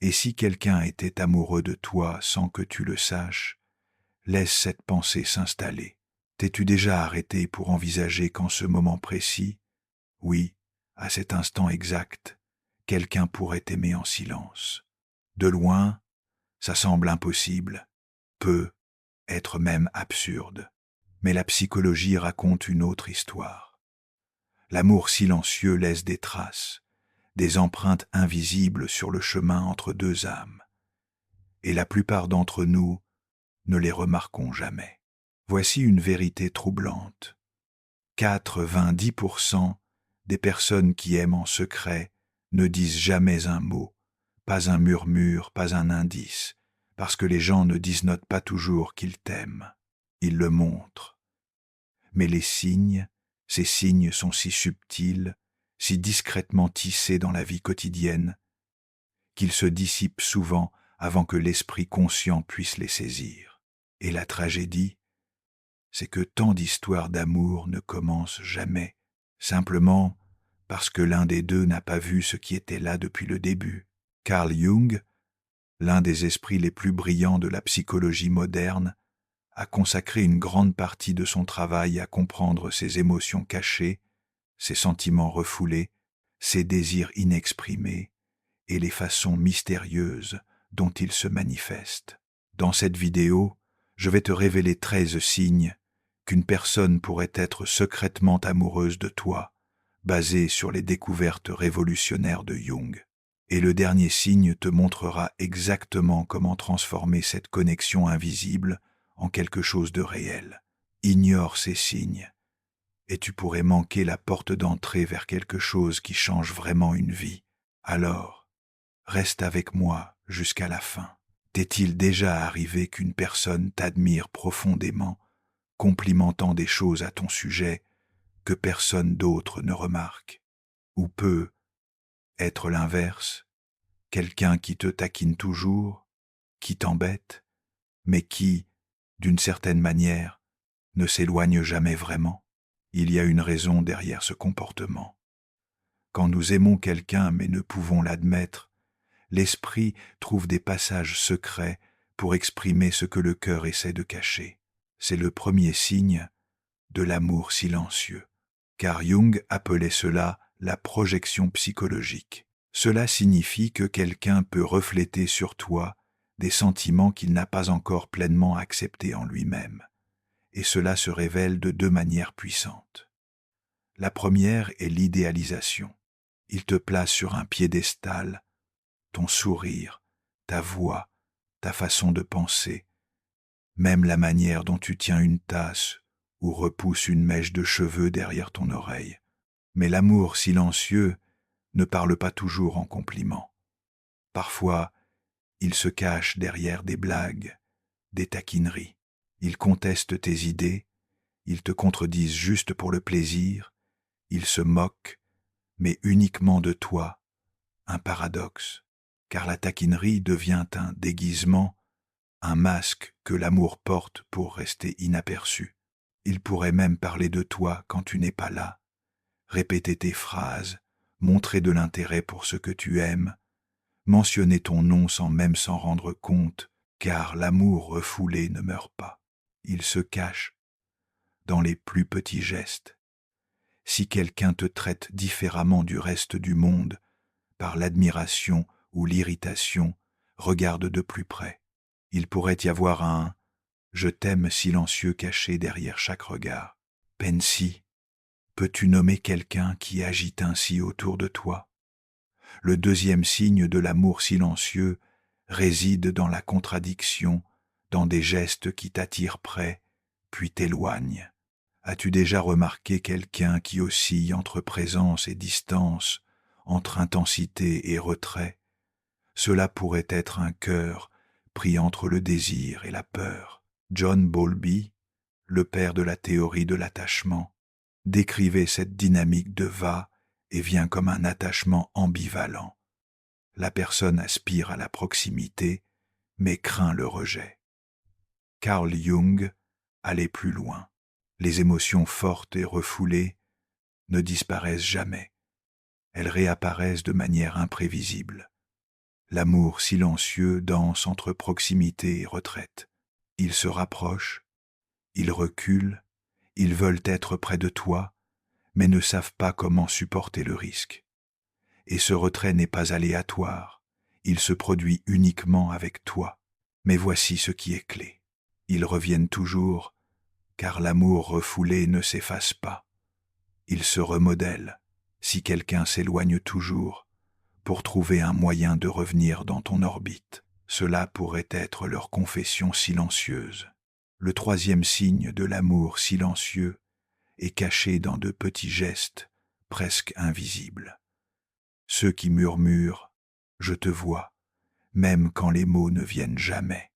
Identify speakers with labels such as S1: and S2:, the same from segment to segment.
S1: Et si quelqu'un était amoureux de toi sans que tu le saches, laisse cette pensée s'installer. T'es-tu déjà arrêté pour envisager qu'en ce moment précis, oui, à cet instant exact, quelqu'un pourrait t'aimer en silence? De loin, ça semble impossible, peut être même absurde. Mais la psychologie raconte une autre histoire. L'amour silencieux laisse des traces, des empreintes invisibles sur le chemin entre deux âmes. Et la plupart d'entre nous ne les remarquons jamais. Voici une vérité troublante. 90% des personnes qui aiment en secret ne disent jamais un mot, pas un murmure, pas un indice, parce que les gens ne disnotent pas toujours qu'ils t'aiment. Ils le montrent. Mais les signes, ces signes sont si subtils, si discrètement tissés dans la vie quotidienne, qu'ils se dissipent souvent avant que l'esprit conscient puisse les saisir. Et la tragédie, c'est que tant d'histoires d'amour ne commencent jamais, simplement parce que l'un des deux n'a pas vu ce qui était là depuis le début. Carl Jung, l'un des esprits les plus brillants de la psychologie moderne, a consacré une grande partie de son travail à comprendre ses émotions cachées, ses sentiments refoulés, ses désirs inexprimés et les façons mystérieuses dont ils se manifestent. Dans cette vidéo, je vais te révéler 13 signes qu'une personne pourrait être secrètement amoureuse de toi, basés sur les découvertes révolutionnaires de Jung. Et le dernier signe te montrera exactement comment transformer cette connexion invisible en quelque chose de réel. Ignore ces signes, et tu pourrais manquer la porte d'entrée vers quelque chose qui change vraiment une vie. Alors, reste avec moi jusqu'à la fin. T'est-il déjà arrivé qu'une personne t'admire profondément, complimentant des choses à ton sujet que personne d'autre ne remarque? Ou peut être l'inverse, quelqu'un qui te taquine toujours, qui t'embête, mais qui, d'une certaine manière, ne s'éloigne jamais vraiment? Il y a une raison derrière ce comportement. Quand nous aimons quelqu'un mais ne pouvons l'admettre, l'esprit trouve des passages secrets pour exprimer ce que le cœur essaie de cacher. C'est le premier signe de l'amour silencieux, car Jung appelait cela la projection psychologique. Cela signifie que quelqu'un peut refléter sur toi des sentiments qu'il n'a pas encore pleinement acceptés en lui-même, et cela se révèle de deux manières puissantes. La première est l'idéalisation. Il te place sur un piédestal, ton sourire, ta voix, ta façon de penser, même la manière dont tu tiens une tasse ou repousses une mèche de cheveux derrière ton oreille. Mais l'amour silencieux ne parle pas toujours en compliments. Parfois, il se cache derrière des blagues, des taquineries. Il conteste tes idées, ils te contredisent juste pour le plaisir, ils se moquent, mais uniquement de toi, un paradoxe, car la taquinerie devient un déguisement, un masque que l'amour porte pour rester inaperçu. Il pourrait même parler de toi quand tu n'es pas là, répéter tes phrases, montrer de l'intérêt pour ce que tu aimes, mentionner ton nom sans même s'en rendre compte, car l'amour refoulé ne meurt pas. Il se cache dans les plus petits gestes. Si quelqu'un te traite différemment du reste du monde, par l'admiration ou l'irritation, regarde de plus près. Il pourrait y avoir un « je t'aime » silencieux caché derrière chaque regard. Pensy, peux-tu nommer quelqu'un qui agite ainsi autour de toi? Le deuxième signe de l'amour silencieux réside dans la contradiction, dans des gestes qui t'attirent près, puis t'éloignent. As-tu déjà remarqué quelqu'un qui oscille entre présence et distance, entre intensité et retrait? Cela pourrait être un cœur pris entre le désir et la peur. John Bowlby, le père de la théorie de l'attachement, décrivait cette dynamique de va et vient comme un attachement ambivalent. La personne aspire à la proximité, mais craint le rejet. Carl Jung allait plus loin. Les émotions fortes et refoulées ne disparaissent jamais. Elles réapparaissent de manière imprévisible. L'amour silencieux danse entre proximité et retraite. Ils se rapprochent, ils reculent, ils veulent être près de toi, mais ne savent pas comment supporter le risque. Et ce retrait n'est pas aléatoire, il se produit uniquement avec toi. Mais voici ce qui est clé. Ils reviennent toujours, car l'amour refoulé ne s'efface pas. Il se remodèle, si quelqu'un s'éloigne toujours, pour trouver un moyen de revenir dans ton orbite. Cela pourrait être leur confession silencieuse. Le troisième signe de l'amour silencieux est caché dans de petits gestes presque invisibles. Ceux qui murmurent « je te vois », même quand les mots ne viennent jamais.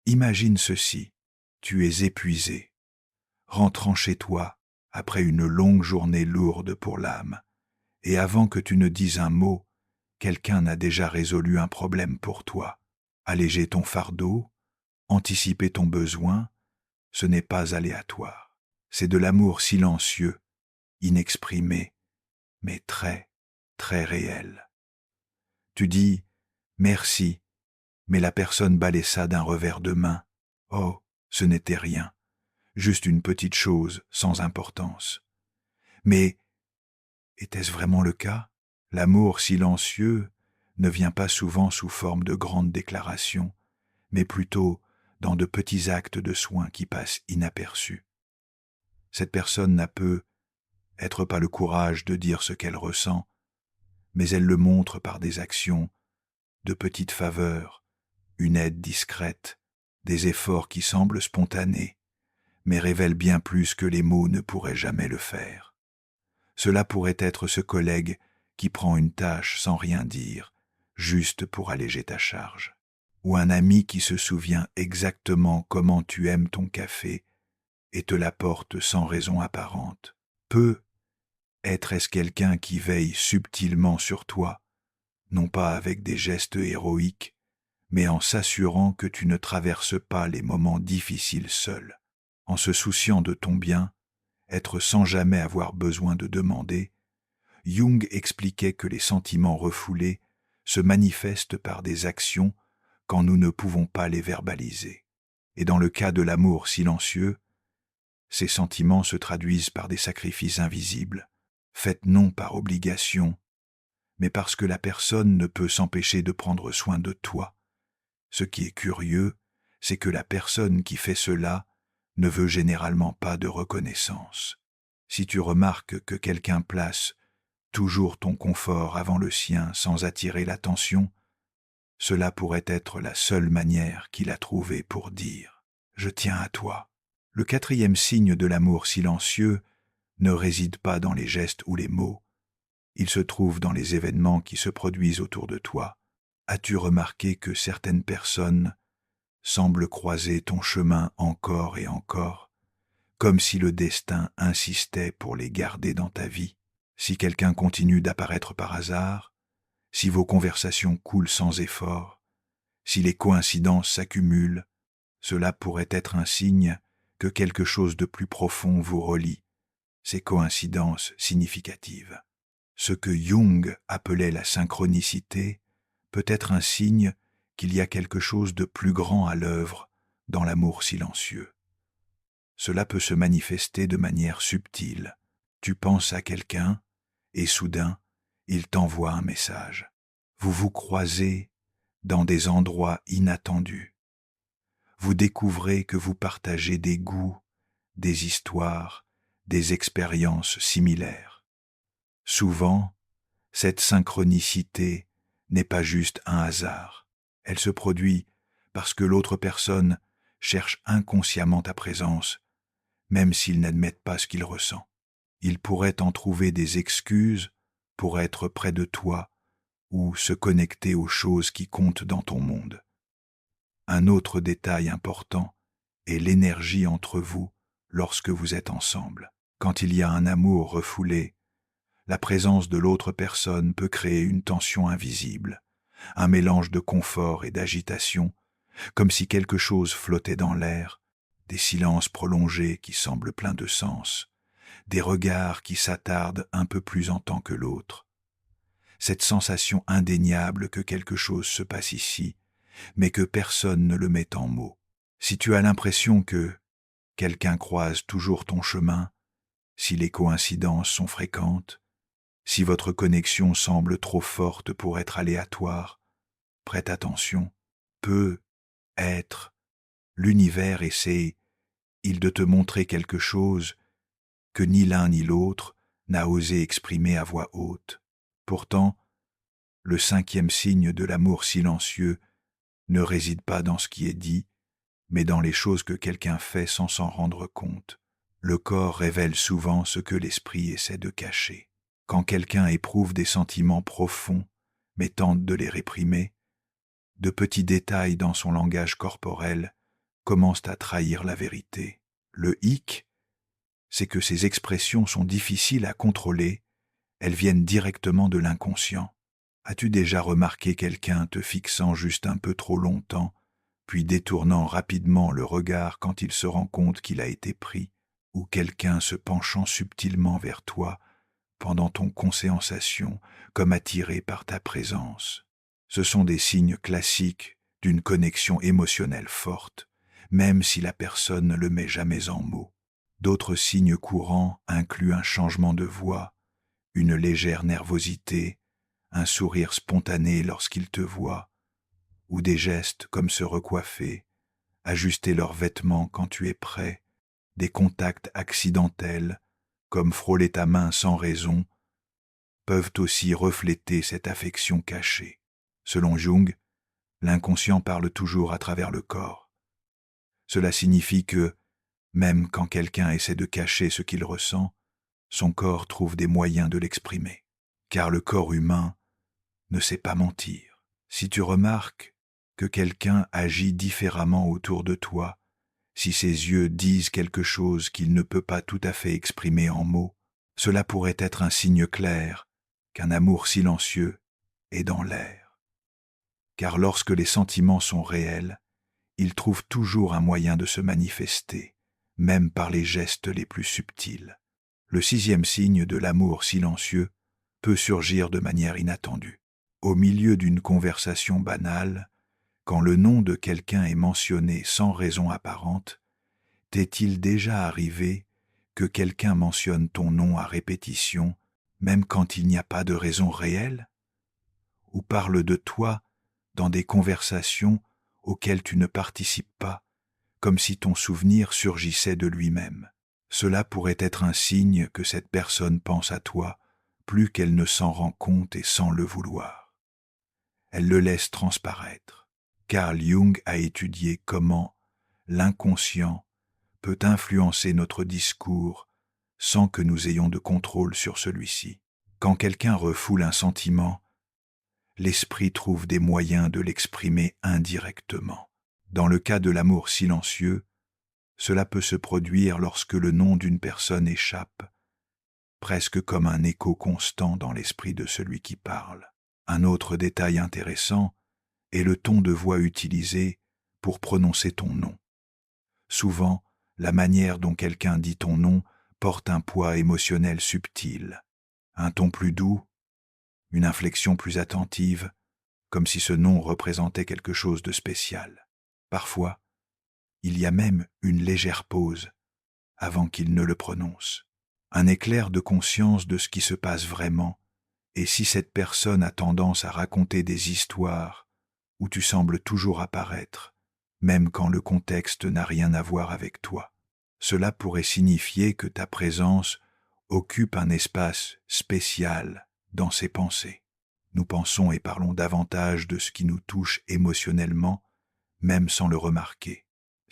S1: Imagine ceci, tu es épuisé, rentrant chez toi après une longue journée lourde pour l'âme, et avant que tu ne dises un mot, quelqu'un n'a déjà résolu un problème pour toi. Alléger ton fardeau, anticiper ton besoin, ce n'est pas aléatoire. C'est de l'amour silencieux, inexprimé, mais très, très réel. Tu dis « merci », mais la personne balaie ça d'un revers de main. Oh, ce n'était rien, juste une petite chose sans importance. Mais était-ce vraiment le cas? L'amour silencieux ne vient pas souvent sous forme de grandes déclarations, mais plutôt dans de petits actes de soin qui passent inaperçus. Cette personne n'a peut être pas le courage de dire ce qu'elle ressent, mais elle le montre par des actions, de petites faveurs, une aide discrète, des efforts qui semblent spontanés, mais révèlent bien plus que les mots ne pourraient jamais le faire. Cela pourrait être ce collègue qui prend une tâche sans rien dire, juste pour alléger ta charge, ou un ami qui se souvient exactement comment tu aimes ton café et te l'apporte sans raison apparente. Est-ce quelqu'un qui veille subtilement sur toi, non pas avec des gestes héroïques, mais en s'assurant que tu ne traverses pas les moments difficiles seul, en se souciant de ton bien, être sans jamais avoir besoin de demander. Jung expliquait que les sentiments refoulés se manifestent par des actions quand nous ne pouvons pas les verbaliser. Et dans le cas de l'amour silencieux, ces sentiments se traduisent par des sacrifices invisibles, faits non par obligation, mais parce que la personne ne peut s'empêcher de prendre soin de toi. Ce qui est curieux, c'est que la personne qui fait cela ne veut généralement pas de reconnaissance. Si tu remarques que quelqu'un place toujours ton confort avant le sien sans attirer l'attention, cela pourrait être la seule manière qu'il a trouvée pour dire « je tiens à toi ». Le quatrième signe de l'amour silencieux ne réside pas dans les gestes ou les mots, il se trouve dans les événements qui se produisent autour de toi. As-tu remarqué que certaines personnes semblent croiser ton chemin encore et encore, comme si le destin insistait pour les garder dans ta vie? Si quelqu'un continue d'apparaître par hasard, si vos conversations coulent sans effort, si les coïncidences s'accumulent, cela pourrait être un signe que quelque chose de plus profond vous relie, ces coïncidences significatives. Ce que Jung appelait la synchronicité peut être un signe qu'il y a quelque chose de plus grand à l'œuvre dans l'amour silencieux. Cela peut se manifester de manière subtile. Tu penses à quelqu'un et soudain, il t'envoie un message. Vous vous croisez dans des endroits inattendus. Vous découvrez que vous partagez des goûts, des histoires, des expériences similaires. Souvent, cette synchronicité n'est pas juste un hasard. Elle se produit parce que l'autre personne cherche inconsciemment ta présence, même s'il n'admet pas ce qu'il ressent. Il pourrait en trouver des excuses pour être près de toi ou se connecter aux choses qui comptent dans ton monde. Un autre détail important est l'énergie entre vous lorsque vous êtes ensemble. Quand il y a un amour refoulé, la présence de l'autre personne peut créer une tension invisible, un mélange de confort et d'agitation, comme si quelque chose flottait dans l'air, des silences prolongés qui semblent pleins de sens, des regards qui s'attardent un peu plus en temps que l'autre. cette sensation indéniable que quelque chose se passe ici, mais que personne ne le met en mots. Si tu as l'impression que quelqu'un croise toujours ton chemin, si les coïncidences sont fréquentes, si votre connexion semble trop forte pour être aléatoire, prête attention, peut être l'univers essaie-il de te montrer quelque chose que ni l'un ni l'autre n'a osé exprimer à voix haute. Pourtant, le 5e signe de l'amour silencieux ne réside pas dans ce qui est dit, mais dans les choses que quelqu'un fait sans s'en rendre compte. Le corps révèle souvent ce que l'esprit essaie de cacher. Quand quelqu'un éprouve des sentiments profonds, mais tente de les réprimer, de petits détails dans son langage corporel commencent à trahir la vérité. Le hic, c'est que ces expressions sont difficiles à contrôler, elles viennent directement de l'inconscient. As-tu déjà remarqué quelqu'un te fixant juste un peu trop longtemps, puis détournant rapidement le regard quand il se rend compte qu'il a été pris, ou quelqu'un se penchant subtilement vers toi pendant ton conséensation, comme attiré par ta présence? Ce sont des signes classiques d'une connexion émotionnelle forte, même si la personne ne le met jamais en mots. D'autres signes courants incluent un changement de voix, une légère nervosité, un sourire spontané lorsqu'il te voit, ou des gestes comme se recoiffer, ajuster leurs vêtements quand tu es prêt, des contacts accidentels, comme frôler ta main sans raison, peuvent aussi refléter cette affection cachée. Selon Jung, l'inconscient parle toujours à travers le corps. Cela signifie que, même quand quelqu'un essaie de cacher ce qu'il ressent, son corps trouve des moyens de l'exprimer. Car le corps humain ne sait pas mentir. Si tu remarques que quelqu'un agit différemment autour de toi, si ses yeux disent quelque chose qu'il ne peut pas tout à fait exprimer en mots, cela pourrait être un signe clair qu'un amour silencieux est dans l'air. Car lorsque les sentiments sont réels, ils trouvent toujours un moyen de se manifester, même par les gestes les plus subtils. Le 6e signe de l'amour silencieux peut surgir de manière inattendue. Au milieu d'une conversation banale, quand le nom de quelqu'un est mentionné sans raison apparente, t'est-il déjà arrivé que quelqu'un mentionne ton nom à répétition, même quand il n'y a pas de raison réelle? Ou parle de toi dans des conversations auxquelles tu ne participes pas, comme si ton souvenir surgissait de lui-même? Cela pourrait être un signe que cette personne pense à toi, plus qu'elle ne s'en rend compte et sans le vouloir. Elle le laisse transparaître. Carl Jung a étudié comment l'inconscient peut influencer notre discours sans que nous ayons de contrôle sur celui-ci. Quand quelqu'un refoule un sentiment, l'esprit trouve des moyens de l'exprimer indirectement. Dans le cas de l'amour silencieux, cela peut se produire lorsque le nom d'une personne échappe, presque comme un écho constant dans l'esprit de celui qui parle. Un autre détail intéressant est le ton de voix utilisé pour prononcer ton nom. Souvent, la manière dont quelqu'un dit ton nom porte un poids émotionnel subtil. Un ton plus doux, une inflexion plus attentive, comme si ce nom représentait quelque chose de spécial. Parfois, il y a même une légère pause avant qu'il ne le prononce. Un éclair de conscience de ce qui se passe vraiment, et si cette personne a tendance à raconter des histoires où tu sembles toujours apparaître, même quand le contexte n'a rien à voir avec toi, cela pourrait signifier que ta présence occupe un espace spécial dans ses pensées. Nous pensons et parlons davantage de ce qui nous touche émotionnellement, même sans le remarquer.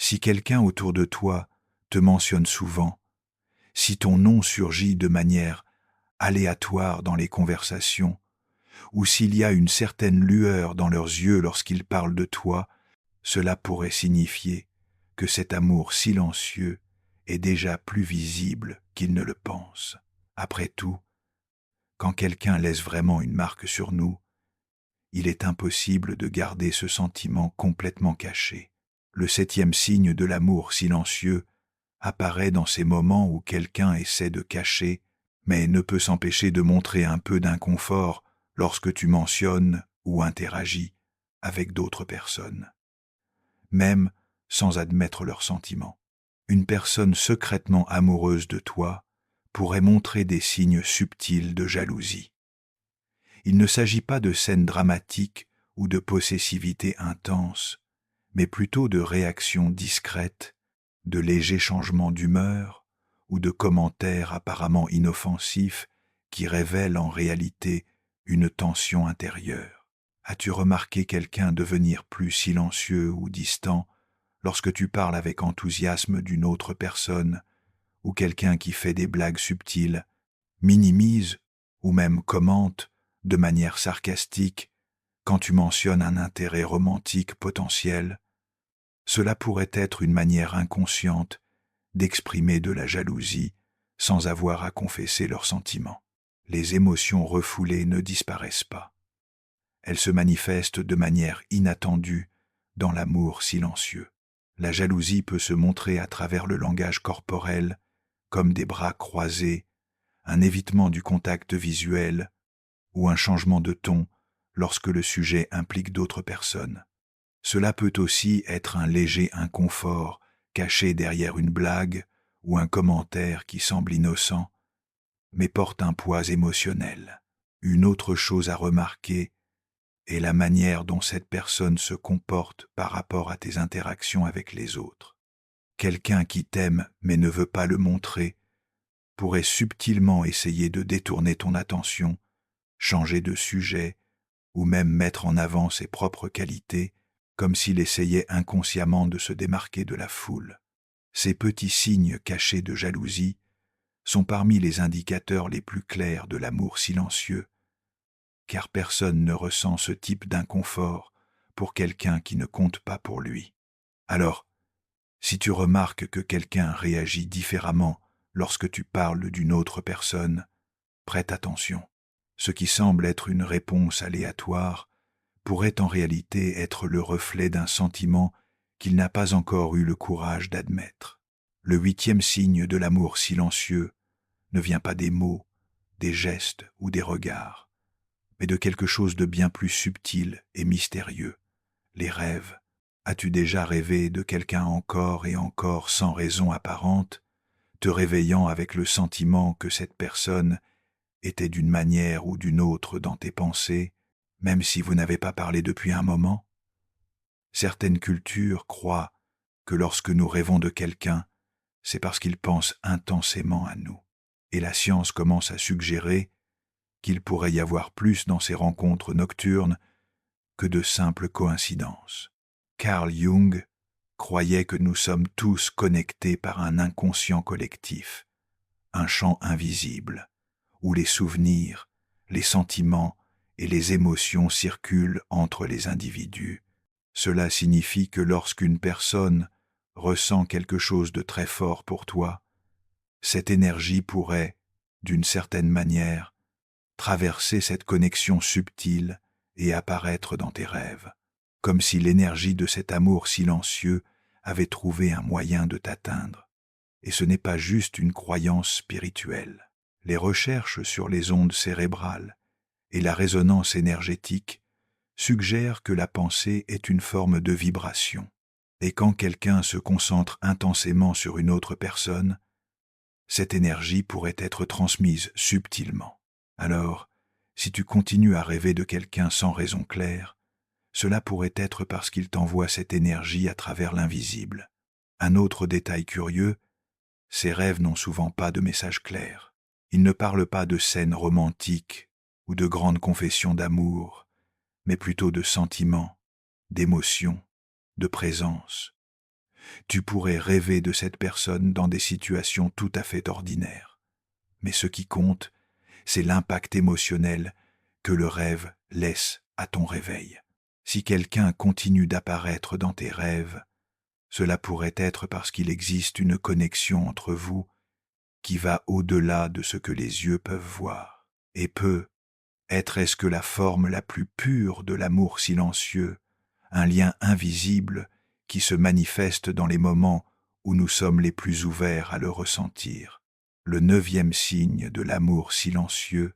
S1: Si quelqu'un autour de toi te mentionne souvent, si ton nom surgit de manière aléatoire dans les conversations, ou s'il y a une certaine lueur dans leurs yeux lorsqu'ils parlent de toi, cela pourrait signifier que cet amour silencieux est déjà plus visible qu'il ne le pense. Après tout, quand quelqu'un laisse vraiment une marque sur nous, il est impossible de garder ce sentiment complètement caché. Le 7e signe de l'amour silencieux apparaît dans ces moments où quelqu'un essaie de cacher, mais ne peut s'empêcher de montrer un peu d'inconfort lorsque tu mentionnes ou interagis avec d'autres personnes, même sans admettre leurs sentiments. Une personne secrètement amoureuse de toi pourrait montrer des signes subtils de jalousie. Il ne s'agit pas de scènes dramatiques ou de possessivité intense, mais plutôt de réactions discrètes, de légers changements d'humeur ou de commentaires apparemment inoffensifs qui révèlent en réalité une tension intérieure. As-tu remarqué quelqu'un devenir plus silencieux ou distant lorsque tu parles avec enthousiasme d'une autre personne, ou quelqu'un qui fait des blagues subtiles, minimise ou même commente de manière sarcastique quand tu mentionnes un intérêt romantique potentiel? Cela pourrait être une manière inconsciente d'exprimer de la jalousie sans avoir à confesser leurs sentiments. Les émotions refoulées ne disparaissent pas. Elles se manifestent de manière inattendue dans l'amour silencieux. La jalousie peut se montrer à travers le langage corporel, comme des bras croisés, un évitement du contact visuel ou un changement de ton lorsque le sujet implique d'autres personnes. Cela peut aussi être un léger inconfort caché derrière une blague ou un commentaire qui semble innocent, mais porte un poids émotionnel. Une autre chose à remarquer est la manière dont cette personne se comporte par rapport à tes interactions avec les autres. Quelqu'un qui t'aime mais ne veut pas le montrer pourrait subtilement essayer de détourner ton attention, changer de sujet ou même mettre en avant ses propres qualités, comme s'il essayait inconsciemment de se démarquer de la foule. Ces petits signes cachés de jalousie sont parmi les indicateurs les plus clairs de l'amour silencieux, car personne ne ressent ce type d'inconfort pour quelqu'un qui ne compte pas pour lui. Alors, si tu remarques que quelqu'un réagit différemment lorsque tu parles d'une autre personne, prête attention. Ce qui semble être une réponse aléatoire pourrait en réalité être le reflet d'un sentiment qu'il n'a pas encore eu le courage d'admettre. Le 8e signe de l'amour silencieux ne vient pas des mots, des gestes ou des regards, mais de quelque chose de bien plus subtil et mystérieux, les rêves. As-tu déjà rêvé de quelqu'un encore et encore sans raison apparente, te réveillant avec le sentiment que cette personne était d'une manière ou d'une autre dans tes pensées, même si vous n'avez pas parlé depuis un moment? Certaines cultures croient que lorsque nous rêvons de quelqu'un, c'est parce qu'il pense intensément à nous. Et la science commence à suggérer qu'il pourrait y avoir plus dans ces rencontres nocturnes que de simples coïncidences. Carl Jung croyait que nous sommes tous connectés par un inconscient collectif, un champ invisible, où les souvenirs, les sentiments et les émotions circulent entre les individus. Cela signifie que lorsqu'une personne ressent quelque chose de très fort pour toi, cette énergie pourrait, d'une certaine manière, traverser cette connexion subtile et apparaître dans tes rêves, comme si l'énergie de cet amour silencieux avait trouvé un moyen de t'atteindre. Et ce n'est pas juste une croyance spirituelle. Les recherches sur les ondes cérébrales et la résonance énergétique suggèrent que la pensée est une forme de vibration. Et quand quelqu'un se concentre intensément sur une autre personne, cette énergie pourrait être transmise subtilement. Alors, si tu continues à rêver de quelqu'un sans raison claire, cela pourrait être parce qu'il t'envoie cette énergie à travers l'invisible. Un autre détail curieux, ces rêves n'ont souvent pas de message clair. Ils ne parlent pas de scènes romantiques ou de grandes confessions d'amour, mais plutôt de sentiments, d'émotions, de présence. Tu pourrais rêver de cette personne dans des situations tout à fait ordinaires. Mais ce qui compte, c'est l'impact émotionnel que le rêve laisse à ton réveil. Si quelqu'un continue d'apparaître dans tes rêves, cela pourrait être parce qu'il existe une connexion entre vous qui va au-delà de ce que les yeux peuvent voir, et peut être est-ce que la forme la plus pure de l'amour silencieux, un lien invisible qui se manifeste dans les moments où nous sommes les plus ouverts à le ressentir. Le 9e signe de l'amour silencieux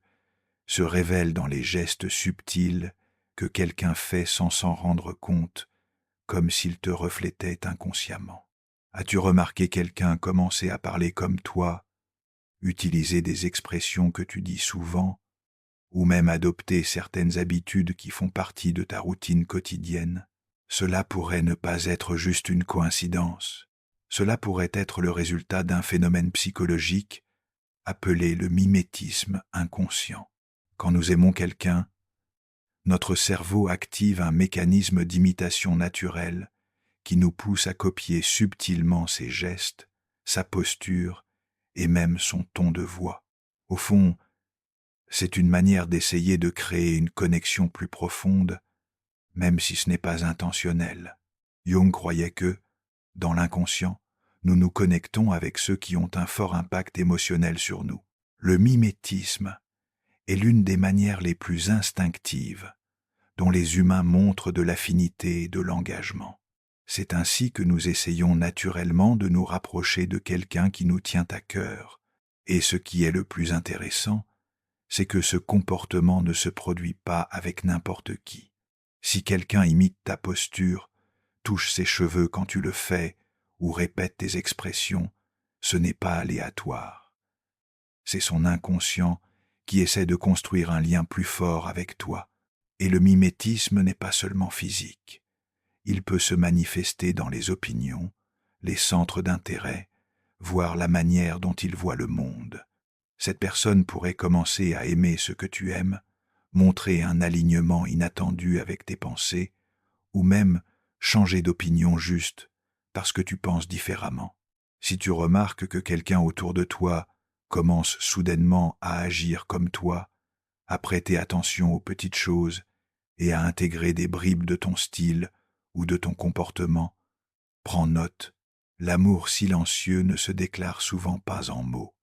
S1: se révèle dans les gestes subtils que quelqu'un fait sans s'en rendre compte, comme s'il te reflétait inconsciemment. As-tu remarqué quelqu'un commencer à parler comme toi, utiliser des expressions que tu dis souvent, ou même adopter certaines habitudes qui font partie de ta routine quotidienne? Cela pourrait ne pas être juste une coïncidence. Cela pourrait être le résultat d'un phénomène psychologique appelé le mimétisme inconscient. Quand nous aimons quelqu'un, notre cerveau active un mécanisme d'imitation naturelle qui nous pousse à copier subtilement ses gestes, sa posture et même son ton de voix. Au fond, c'est une manière d'essayer de créer une connexion plus profonde, même si ce n'est pas intentionnel. Jung croyait que, dans l'inconscient, nous nous connectons avec ceux qui ont un fort impact émotionnel sur nous. Le mimétisme est l'une des manières les plus instinctives dont les humains montrent de l'affinité et de l'engagement. C'est ainsi que nous essayons naturellement de nous rapprocher de quelqu'un qui nous tient à cœur. Et ce qui est le plus intéressant, c'est que ce comportement ne se produit pas avec n'importe qui. Si quelqu'un imite ta posture, touche ses cheveux quand tu le fais, ou répète tes expressions, ce n'est pas aléatoire. C'est son inconscient qui essaie de construire un lien plus fort avec toi. Et le mimétisme n'est pas seulement physique. Il peut se manifester dans les opinions, les centres d'intérêt, voire la manière dont il voit le monde. Cette personne pourrait commencer à aimer ce que tu aimes, montrer un alignement inattendu avec tes pensées, ou même changer d'opinion juste parce que tu penses différemment. Si tu remarques que quelqu'un autour de toi commence soudainement à agir comme toi, à prêter attention aux petites choses et à intégrer des bribes de ton style ou de ton comportement, prends note, l'amour silencieux ne se déclare souvent pas en mots.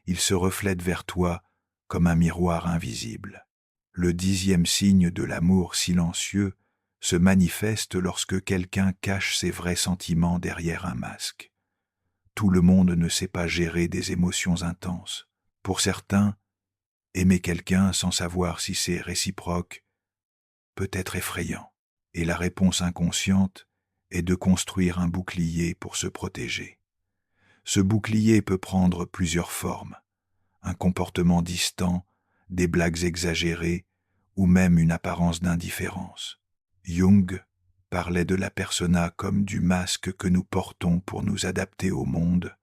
S1: Il se reflète vers toi comme un miroir invisible. Le 10e signe de l'amour silencieux se manifeste lorsque quelqu'un cache ses vrais sentiments derrière un masque. Tout le monde ne sait pas gérer des émotions intenses. Pour certains, aimer quelqu'un sans savoir si c'est réciproque peut être effrayant, et la réponse inconsciente est de construire un bouclier pour se protéger. Ce bouclier peut prendre plusieurs formes, un comportement distant, des blagues exagérées ou même une apparence d'indifférence. Jung parlait de la persona comme du masque que nous portons pour nous adapter au monde,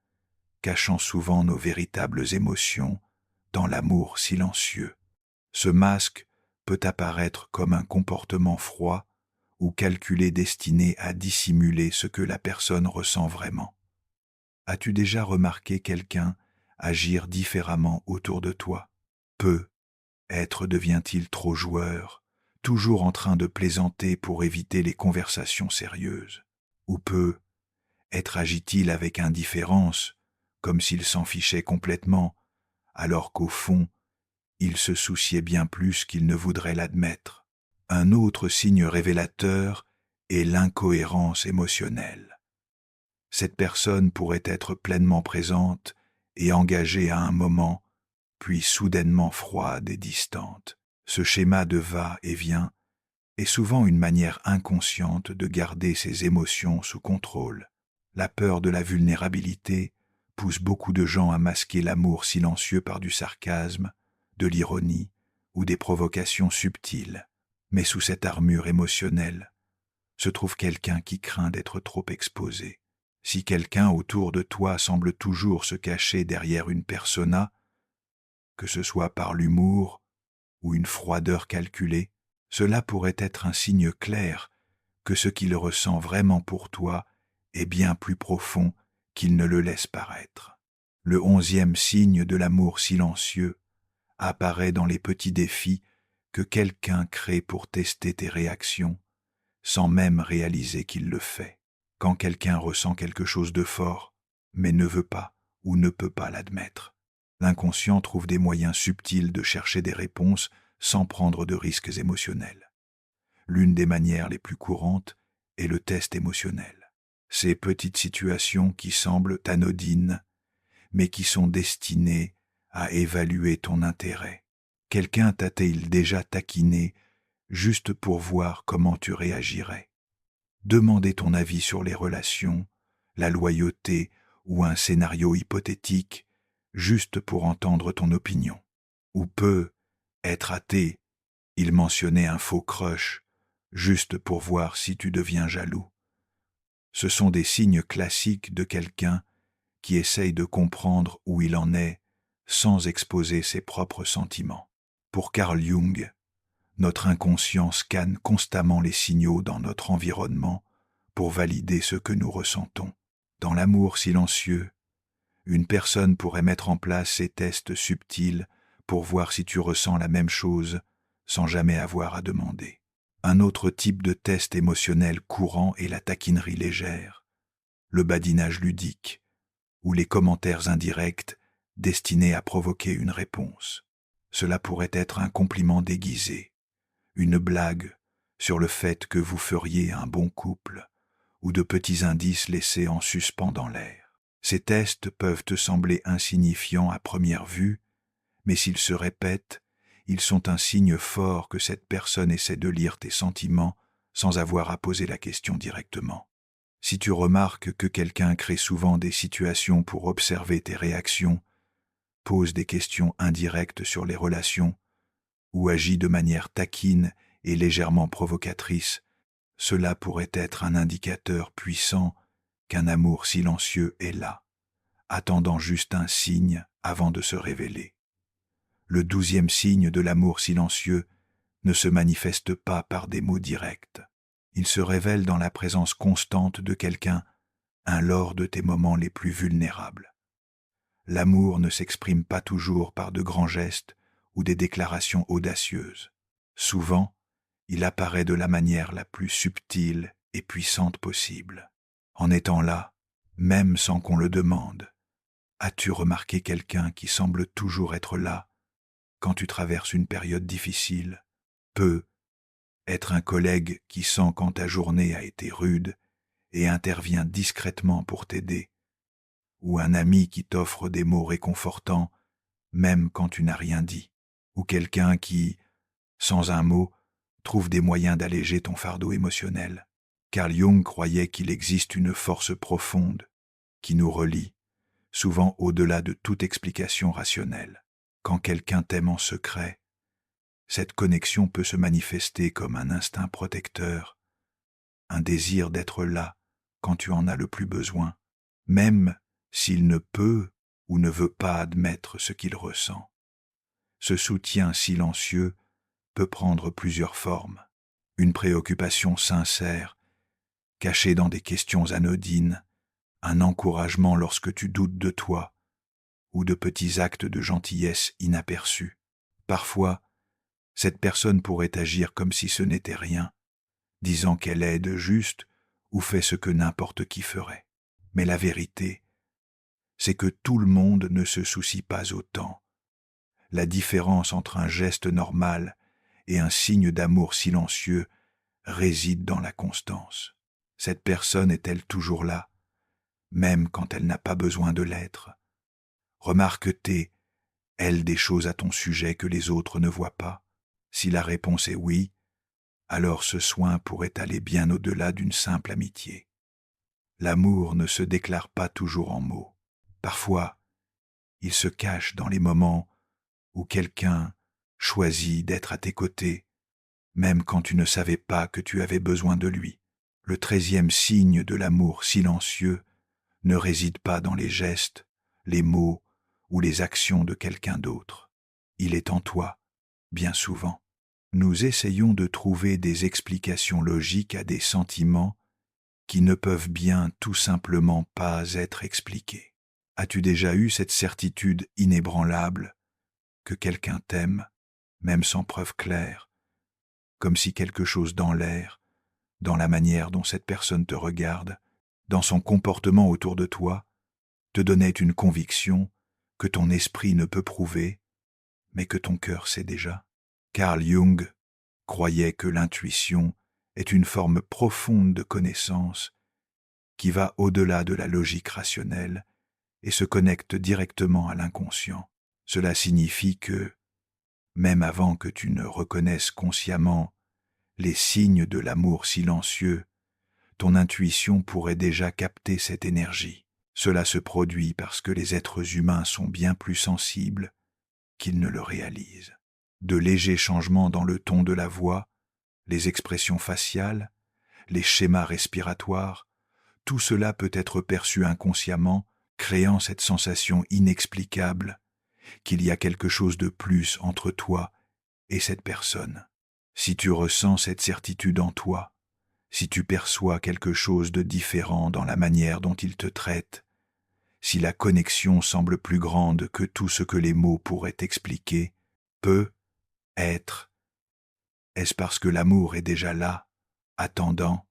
S1: cachant souvent nos véritables émotions dans l'amour silencieux. Ce masque peut apparaître comme un comportement froid ou calculé destiné à dissimuler ce que la personne ressent vraiment. As-tu déjà remarqué quelqu'un agir différemment autour de toi? Être devient-il trop joueur, toujours en train de plaisanter pour éviter les conversations sérieuses? Ou être agit-il avec indifférence, comme s'il s'en fichait complètement, alors qu'au fond, il se souciait bien plus qu'il ne voudrait l'admettre? Un autre signe révélateur est l'incohérence émotionnelle. Cette personne pourrait être pleinement présente et engagée à un moment, puis soudainement froide et distante. Ce schéma de va-et-vient est souvent une manière inconsciente de garder ses émotions sous contrôle. La peur de la vulnérabilité pousse beaucoup de gens à masquer l'amour silencieux par du sarcasme, de l'ironie ou des provocations subtiles. Mais sous cette armure émotionnelle se trouve quelqu'un qui craint d'être trop exposé. Si quelqu'un autour de toi semble toujours se cacher derrière une persona, que ce soit par l'humour ou une froideur calculée, cela pourrait être un signe clair que ce qu'il ressent vraiment pour toi est bien plus profond qu'il ne le laisse paraître. Le 11e signe de l'amour silencieux apparaît dans les petits défis que quelqu'un crée pour tester tes réactions, sans même réaliser qu'il le fait. Quand quelqu'un ressent quelque chose de fort, mais ne veut pas ou ne peut pas l'admettre, l'inconscient trouve des moyens subtils de chercher des réponses sans prendre de risques émotionnels. L'une des manières les plus courantes est le test émotionnel. Ces petites situations qui semblent anodines, mais qui sont destinées à évaluer ton intérêt. Quelqu'un t'a-t-il déjà taquiné juste pour voir comment tu réagirais? Demander ton avis sur les relations, la loyauté ou un scénario hypothétique juste pour entendre ton opinion. Ou peut être athée, il mentionnait un faux crush juste pour voir si tu deviens jaloux. Ce sont des signes classiques de quelqu'un qui essaye de comprendre où il en est sans exposer ses propres sentiments. Pour Carl Jung, notre inconscient scanne constamment les signaux dans notre environnement pour valider ce que nous ressentons. Dans l'amour silencieux, une personne pourrait mettre en place ces tests subtils pour voir si tu ressens la même chose sans jamais avoir à demander. Un autre type de test émotionnel courant est la taquinerie légère, le badinage ludique ou les commentaires indirects destinés à provoquer une réponse. Cela pourrait être un compliment déguisé, une blague sur le fait que vous feriez un bon couple, ou de petits indices laissés en suspens dans l'air. Ces tests peuvent te sembler insignifiants à première vue, mais s'ils se répètent, ils sont un signe fort que cette personne essaie de lire tes sentiments sans avoir à poser la question directement. Si tu remarques que quelqu'un crée souvent des situations pour observer tes réactions, pose des questions indirectes sur les relations, ou agit de manière taquine et légèrement provocatrice, cela pourrait être un indicateur puissant qu'un amour silencieux est là, attendant juste un signe avant de se révéler. Le 12e signe de l'amour silencieux ne se manifeste pas par des mots directs. Il se révèle dans la présence constante de quelqu'un, lors de tes moments les plus vulnérables. L'amour ne s'exprime pas toujours par de grands gestes ou des déclarations audacieuses. Souvent, il apparaît de la manière la plus subtile et puissante possible. En étant là, même sans qu'on le demande, as-tu remarqué quelqu'un qui semble toujours être là quand tu traverses une période difficile? Peut être un collègue qui sent quand ta journée a été rude et intervient discrètement pour t'aider, ou un ami qui t'offre des mots réconfortants même quand tu n'as rien dit, ou quelqu'un qui, sans un mot, trouve des moyens d'alléger ton fardeau émotionnel. Carl Jung croyait qu'il existe une force profonde qui nous relie, souvent au-delà de toute explication rationnelle. Quand quelqu'un t'aime en secret, cette connexion peut se manifester comme un instinct protecteur, un désir d'être là quand tu en as le plus besoin, même s'il ne peut ou ne veut pas admettre ce qu'il ressent. Ce soutien silencieux peut prendre plusieurs formes. Une préoccupation sincère, cachée dans des questions anodines, un encouragement lorsque tu doutes de toi, ou de petits actes de gentillesse inaperçus. Parfois, cette personne pourrait agir comme si ce n'était rien, disant qu'elle aide juste ou fait ce que n'importe qui ferait. Mais la vérité, c'est que tout le monde ne se soucie pas autant. La différence entre un geste normal et un signe d'amour silencieux réside dans la constance. Cette personne est-elle toujours là, même quand elle n'a pas besoin de l'être? Remarque-t-elle des choses à ton sujet que les autres ne voient pas? Si la réponse est oui, alors ce soin pourrait aller bien au-delà d'une simple amitié. L'amour ne se déclare pas toujours en mots. Parfois, il se cache dans les moments où quelqu'un choisit d'être à tes côtés, même quand tu ne savais pas que tu avais besoin de lui. Le 13e signe de l'amour silencieux ne réside pas dans les gestes, les mots ou les actions de quelqu'un d'autre. Il est en toi, bien souvent. Nous essayons de trouver des explications logiques à des sentiments qui ne peuvent bien tout simplement pas être expliqués. As-tu déjà eu cette certitude inébranlable que quelqu'un t'aime, même sans preuve claire, comme si quelque chose dans l'air, dans la manière dont cette personne te regarde, dans son comportement autour de toi, te donnait une conviction que ton esprit ne peut prouver, mais que ton cœur sait déjà? Carl Jung croyait que l'intuition est une forme profonde de connaissance qui va au-delà de la logique rationnelle et se connecte directement à l'inconscient. Cela signifie que, même avant que tu ne reconnaisses consciemment les signes de l'amour silencieux, ton intuition pourrait déjà capter cette énergie. Cela se produit parce que les êtres humains sont bien plus sensibles qu'ils ne le réalisent. De légers changements dans le ton de la voix, les expressions faciales, les schémas respiratoires, tout cela peut être perçu inconsciemment, créant cette sensation inexplicable qu'il y a quelque chose de plus entre toi et cette personne. Si tu ressens cette certitude en toi, si tu perçois quelque chose de différent dans la manière dont il te traite, si la connexion semble plus grande que tout ce que les mots pourraient expliquer, peut être, est-ce parce que l'amour est déjà là, attendant,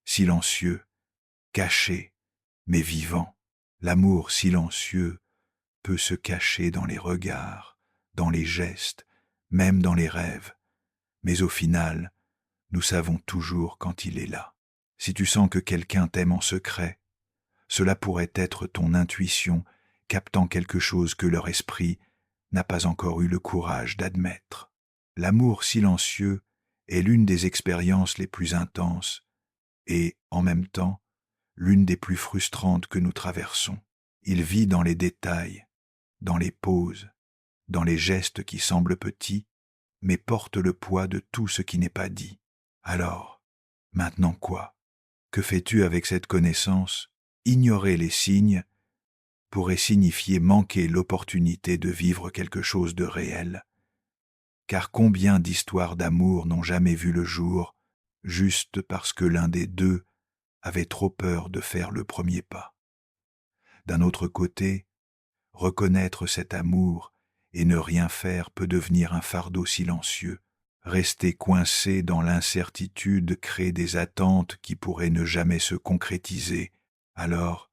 S1: silencieux, caché, mais vivant? L'amour silencieux peut se cacher dans les regards, dans les gestes, même dans les rêves, mais au final, nous savons toujours quand il est là. Si tu sens que quelqu'un t'aime en secret, cela pourrait être ton intuition captant quelque chose que leur esprit n'a pas encore eu le courage d'admettre. L'amour silencieux est l'une des expériences les plus intenses et, en même temps, l'une des plus frustrantes que nous traversons. Il vit dans les détails, dans les pauses, dans les gestes qui semblent petits, mais portent le poids de tout ce qui n'est pas dit. Alors, maintenant quoi? Que fais-tu avec cette connaissance? Ignorer les signes pourrait signifier manquer l'opportunité de vivre quelque chose de réel. Car combien d'histoires d'amour n'ont jamais vu le jour, juste parce que l'un des deux avait trop peur de faire le premier pas. D'un autre côté, reconnaître cet amour et ne rien faire peut devenir un fardeau silencieux. Rester coincé dans l'incertitude crée des attentes qui pourraient ne jamais se concrétiser. Alors,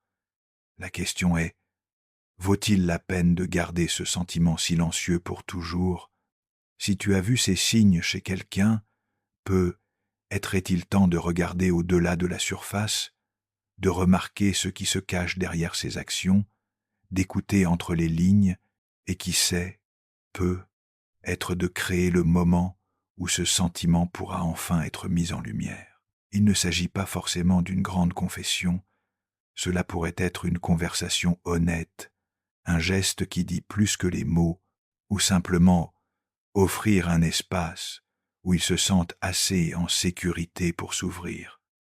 S1: la question est, vaut-il la peine de garder ce sentiment silencieux pour toujours? Si tu as vu ces signes chez quelqu'un, être-il temps de regarder au-delà de la surface, de remarquer ce qui se cache derrière ses actions, d'écouter entre les lignes, et qui sait, être de créer le moment où ce sentiment pourra enfin être mis en lumière. Il ne s'agit pas forcément d'une grande confession, cela pourrait être une conversation honnête, un geste qui dit plus que les mots, ou simplement offrir un espace où ils se sentent assez en sécurité pour s'ouvrir.